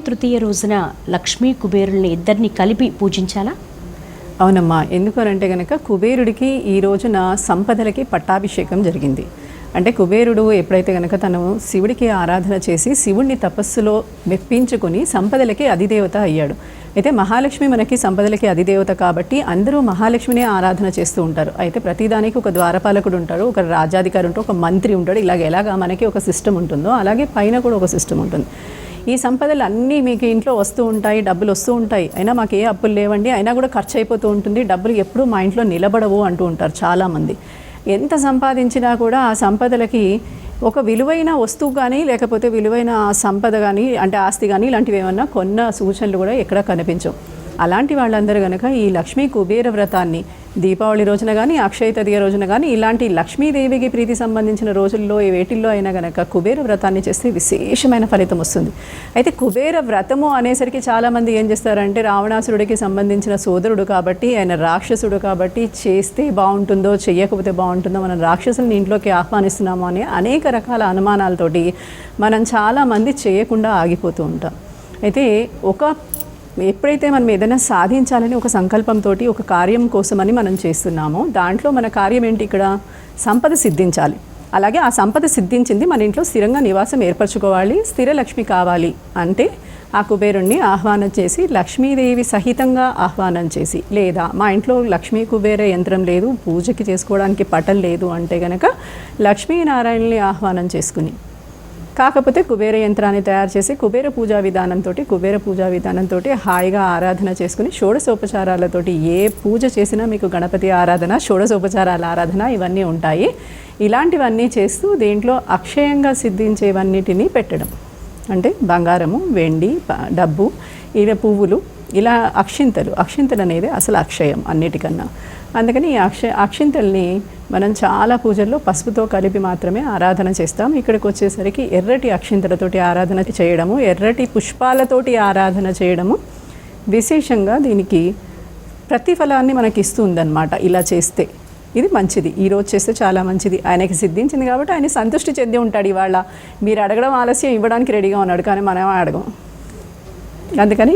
తృతీయ రోజున లక్ష్మీ కుబేరుల్ని ఇద్దరిని కలిపి పూజించాలా? అవునమ్మా. ఎందుకు అంటే కనుక కుబేరుడికి ఈ రోజున సంపదలకి పట్టాభిషేకం జరిగింది. అంటే కుబేరుడు ఎప్పుడైతే కనుక తను శివుడికి ఆరాధన చేసి శివుడిని తపస్సులో మెప్పించుకొని సంపదలకి అధిదేవత అయ్యాడు. అయితే మహాలక్ష్మి మనకి సంపదలకి అధిదేవత కాబట్టి అందరూ మహాలక్ష్మినే ఆరాధన చేస్తూ ఉంటారు. అయితే ప్రతిదానికి ఒక ద్వారపాలకుడు ఉంటాడు, ఒక రాజ్యాధికారి ఉంటాడు, ఒక మంత్రి ఉంటాడు. ఎలాగా మనకి ఒక సిస్టమ్ ఉంటుందో అలాగే పైన కూడా ఒక సిస్టమ్ ఉంటుంది. ఈ సంపదలు అన్నీ మీకు ఇంట్లో వస్తూ ఉంటాయి, డబ్బులు వస్తూ ఉంటాయి, అయినా మాకు ఏ అప్పులు లేవండి, అయినా కూడా ఖర్చు అయిపోతూ ఉంటుంది, డబ్బులు ఎప్పుడూ మా ఇంట్లో నిలబడవు అంటూ ఉంటారు చాలామంది. ఎంత సంపాదించినా కూడా ఆ సంపదలకి ఒక విలువైన వస్తువు కానీ లేకపోతే విలువైన సంపద కానీ అంటే ఆస్తి కానీ ఇలాంటివి ఏమన్నా కొన్న సూచనలు కూడా ఎక్కడా కనిపించవు. అలాంటి వాళ్ళందరూ కనుక ఈ లక్ష్మీ కుబేర వ్రతాన్ని దీపావళి రోజున కానీ అక్షయ తదియ రోజున కానీ ఇలాంటి లక్ష్మీదేవికి ప్రీతి సంబంధించిన రోజుల్లో వేటిల్లో అయినా కనుక కుబేర వ్రతాన్ని చేస్తే విశేషమైన ఫలితం వస్తుంది. అయితే కుబేర వ్రతము అనేసరికి చాలామంది ఏం చేస్తారంటే రావణాసురుడికి సంబంధించిన సోదరుడు కాబట్టి ఆయన రాక్షసుడు కాబట్టి చేస్తే బాగుంటుందో చెయ్యకపోతే బాగుంటుందో మనం రాక్షసుల్ని ఇంట్లోకి ఆహ్వానిస్తున్నాము అనే అనేక రకాల అనుమానాలతోటి మనం చాలామంది చేయకుండా ఆగిపోతూ ఉంటాం. అయితే ఎప్పుడైతే మనం ఏదైనా సాధించాలని ఒక సంకల్పంతో ఒక కార్యం కోసమని మనం చేస్తున్నామో దాంట్లో మన కార్యం ఏంటి? ఇక్కడ సంపద సిద్ధించాలి. అలాగే ఆ సంపద సిద్ధించింది మన ఇంట్లో స్థిరంగా నివాసం ఏర్పరచుకోవాలి, స్థిర లక్ష్మి కావాలి అంటే ఆ కుబేరుణ్ణి ఆహ్వానం చేసి లక్ష్మీదేవి సహితంగా ఆహ్వానం చేసి, లేదా మా ఇంట్లో లక్ష్మీ కుబేర యంత్రం లేదు, పూజకి చేసుకోవడానికి పటం లేదు అంటే కనుక లక్ష్మీనారాయణని ఆహ్వానం చేసుకుని కాకపోతే కుబేర యంత్రాన్ని తయారు చేసి కుబేర పూజా విధానంతో హాయిగా ఆరాధన చేసుకుని షోడశోపచారాలతోటి ఏ పూజ చేసినా మీకు గణపతి ఆరాధన, షోడశోపచారాల ఆరాధన ఇవన్నీ ఉంటాయి. ఇలాంటివన్నీ చేస్తూ దీంట్లో అక్షయంగా సిద్ధించేవన్నిటినీ పెట్టడం అంటే బంగారము, వెండి, డబ్బు, ఇలా పువ్వులు, ఇలా అక్షింతలు అనేది అసలు అక్షయం అన్నిటికన్నా. అందుకని ఈ అక్షింతల్ని మనం చాలా పూజల్లో పసుపుతో కలిపి మాత్రమే ఆరాధన చేస్తాం. ఇక్కడికి వచ్చేసరికి ఎర్రటి అక్షింతలతోటి ఆరాధన చేయడము, ఎర్రటి పుష్పాలతోటి ఆరాధన చేయడము విశేషంగా దీనికి ప్రతిఫలాన్ని మనకి ఇస్తుందన్నమాట. ఇలా చేస్తే ఇది మంచిది, ఈరోజు చేస్తే చాలా మంచిది. ఆయనకి సిద్ధించింది కాబట్టి ఆయన సంతృష్టి చెంది ఉంటాడు. ఇవాళ మీరు అడగడం ఆలస్యం, ఇవ్వడానికి రెడీగా ఉన్నాడు, కానీ మనం అడగం. అందుకని